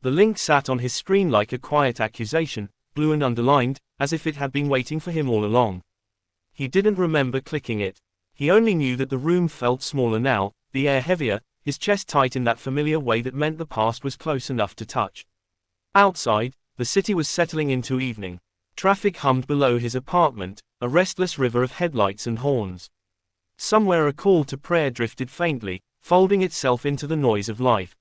The link sat on his screen like a quiet accusation, blue and underlined, as if it had been waiting for him all along. He didn't remember clicking it. He only knew that the room felt smaller now, the air heavier, his chest tight in that familiar way that meant the past was close enough to touch. Outside, the city was settling into evening. Traffic hummed below his apartment, a restless river of headlights and horns. Somewhere a call to prayer drifted faintly, folding itself into the noise of life.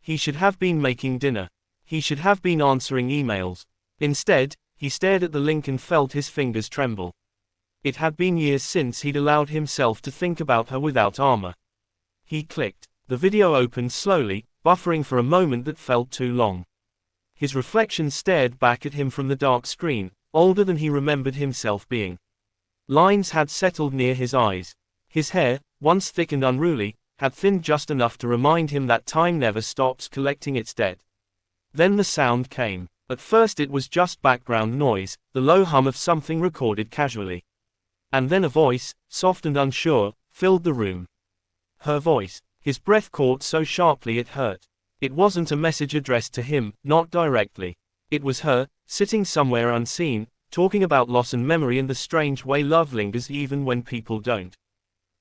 He should have been making dinner. He should have been answering emails. Instead, he stared at the link and felt his fingers tremble. It had been years since he'd allowed himself to think about her without armor. He clicked. The video opened slowly, buffering for a moment that felt too long. His reflection stared back at him from the dark screen, older than he remembered himself being. Lines had settled near his eyes. His hair, once thick and unruly, had thinned just enough to remind him that time never stops collecting its debt. Then the sound came. At first it was just background noise, the low hum of something recorded casually. And then a voice, soft and unsure, filled the room. Her voice. His breath caught so sharply it hurt. It wasn't a message addressed to him, not directly. It was her, sitting somewhere unseen, talking about loss and memory and the strange way love lingers even when people don't.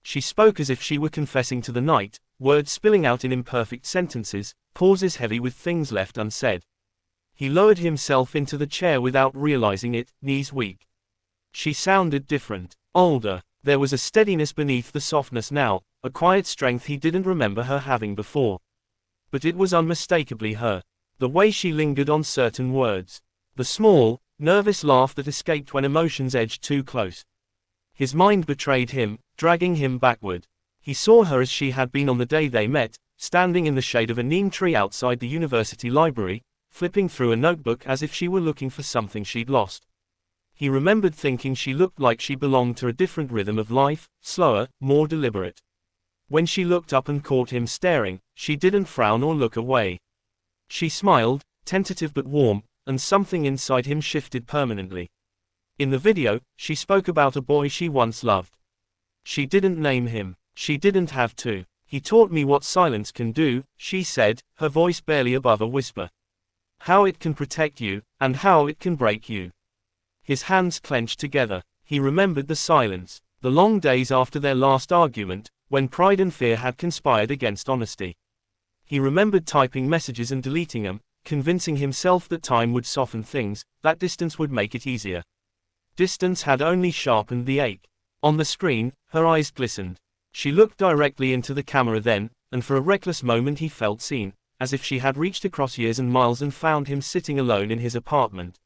She spoke as if she were confessing to the night, words spilling out in imperfect sentences, pauses heavy with things left unsaid. He lowered himself into the chair without realizing it, knees weak. She sounded different, older. There was a steadiness beneath the softness now, a quiet strength he didn't remember her having before. But it was unmistakably her. The way she lingered on certain words. The small, nervous laugh that escaped when emotions edged too close. His mind betrayed him, dragging him backward. He saw her as she had been on the day they met, standing in the shade of a neem tree outside the university library, flipping through a notebook as if she were looking for something she'd lost. He remembered thinking she looked like she belonged to a different rhythm of life, slower, more deliberate. When she looked up and caught him staring, she didn't frown or look away. She smiled, tentative but warm, and something inside him shifted permanently. In the video, she spoke about a boy she once loved. She didn't name him. She didn't have to. He taught me what silence can do, she said, her voice barely above a whisper. How it can protect you, and how it can break you. His hands clenched together. He remembered the silence, the long days after their last argument, when pride and fear had conspired against honesty. He remembered typing messages and deleting them, convincing himself that time would soften things, that distance would make it easier. Distance had only sharpened the ache. On the screen, her eyes glistened. She looked directly into the camera then, and for a reckless moment he felt seen, as if she had reached across years and miles and found him sitting alone in his apartment.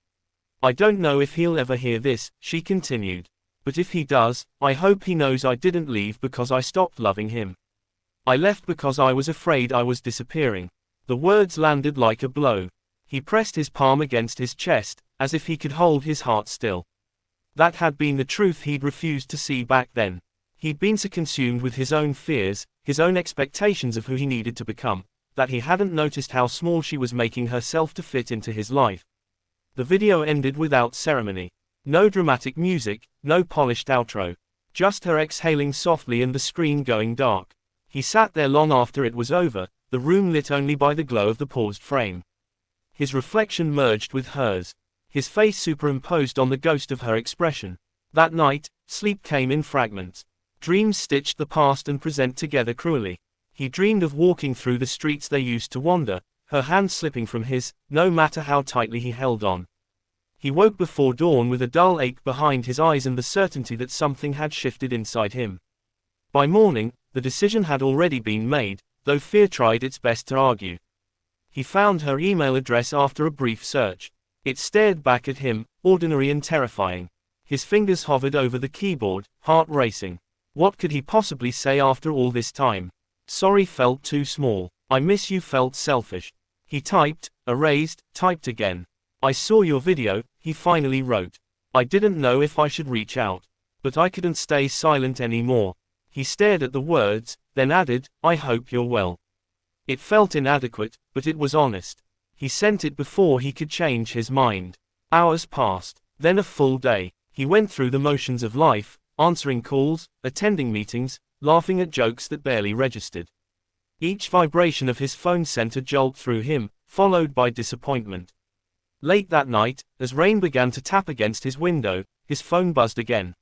I don't know if he'll ever hear this, she continued. But if he does, I hope he knows I didn't leave because I stopped loving him. I left because I was afraid I was disappearing. The words landed like a blow. He pressed his palm against his chest, as if he could hold his heart still. That had been the truth he'd refused to see back then. He'd been so consumed with his own fears, his own expectations of who he needed to become, that he hadn't noticed how small she was making herself to fit into his life. The video ended without ceremony. No dramatic music, no polished outro. Just her exhaling softly and the screen going dark. He sat there long after it was over, the room lit only by the glow of the paused frame. His reflection merged with hers. His face superimposed on the ghost of her expression. That night, sleep came in fragments. Dreams stitched the past and present together cruelly. He dreamed of walking through the streets they used to wander, her hand slipping from his, no matter how tightly he held on. He woke before dawn with a dull ache behind his eyes and the certainty that something had shifted inside him. By morning, the decision had already been made, though fear tried its best to argue. He found her email address after a brief search. It stared back at him, ordinary and terrifying. His fingers hovered over the keyboard, heart racing. What could he possibly say after all this time? Sorry felt too small. I miss you felt selfish. He typed, erased, typed again. I saw your video, he finally wrote. I didn't know if I should reach out. But I couldn't stay silent anymore. He stared at the words, then added, I hope you're well. It felt inadequate, but it was honest. He sent it before he could change his mind. Hours passed, then a full day. He went through the motions of life, answering calls, attending meetings, laughing at jokes that barely registered. Each vibration of his phone sent a jolt through him, followed by disappointment. Late that night, as rain began to tap against his window, his phone buzzed again.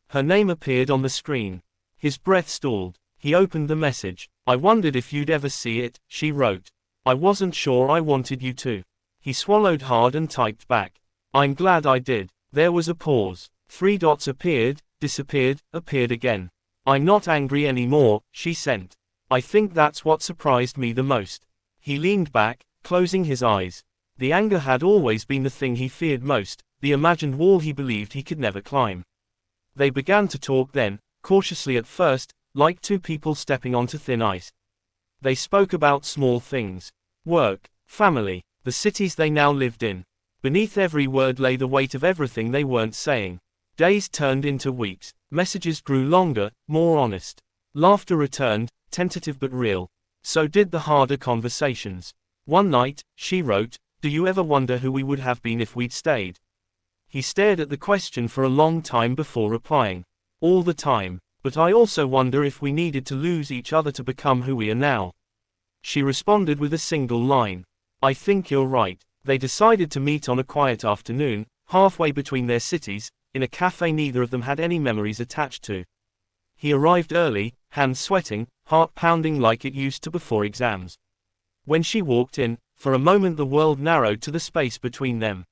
Her name appeared on the screen. His breath stalled. He opened the message. "I wondered if you'd ever see it," she wrote. "I wasn't sure I wanted you to." He swallowed hard and typed back. "I'm glad I did." There was a pause. 3 dots appeared, disappeared, appeared again. "I'm not angry anymore," she sent. "I think that's what surprised me the most." He leaned back, closing his eyes. The anger had always been the thing he feared most, the imagined wall he believed he could never climb. They began to talk then, cautiously at first, like two people stepping onto thin ice. They spoke about small things. Work, family, the cities they now lived in. Beneath every word lay the weight of everything they weren't saying. Days turned into weeks. Messages grew longer, more honest. Laughter returned, tentative but real. So did the harder conversations. One night, she wrote, "Do you ever wonder who we would have been if we'd stayed?" He stared at the question for a long time before replying. "All the time. But I also wonder if we needed to lose each other to become who we are now." She responded with a single line. "I think you're right." They decided to meet on a quiet afternoon, halfway between their cities, in a cafe neither of them had any memories attached to. He arrived early, hands sweating, heart pounding like it used to before exams. When she walked in, for a moment the world narrowed to the space between them.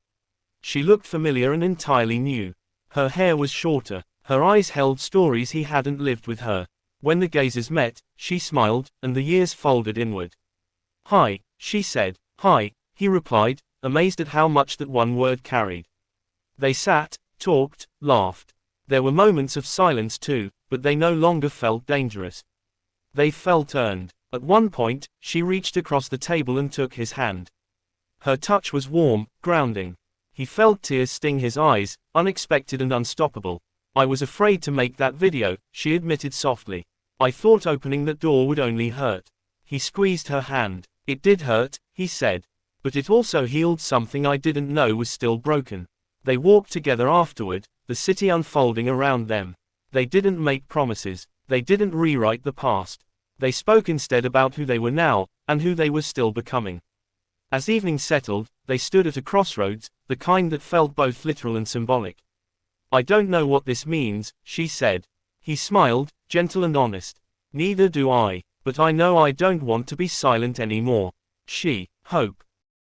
She looked familiar and entirely new. Her hair was shorter, her eyes held stories he hadn't lived with her. When the gazes met, she smiled, and the years folded inward. "Hi," she said. "Hi," he replied, amazed at how much that one word carried. They sat, talked, laughed. There were moments of silence too, but they no longer felt dangerous. They felt earned. At one point, she reached across the table and took his hand. Her touch was warm, grounding. He felt tears sting his eyes, unexpected and unstoppable. "I was afraid to make that video," she admitted softly. "I thought opening that door would only hurt." He squeezed her hand. "It did hurt," he said. "But it also healed something I didn't know was still broken." They walked together afterward, the city unfolding around them. They didn't make promises. They didn't rewrite the past. They spoke instead about who they were now, and who they were still becoming. As evening settled, they stood at a crossroads, the kind that felt both literal and symbolic. "I don't know what this means," she said. He smiled, gentle and honest. "Neither do I, but I know I don't want to be silent anymore." She, hope.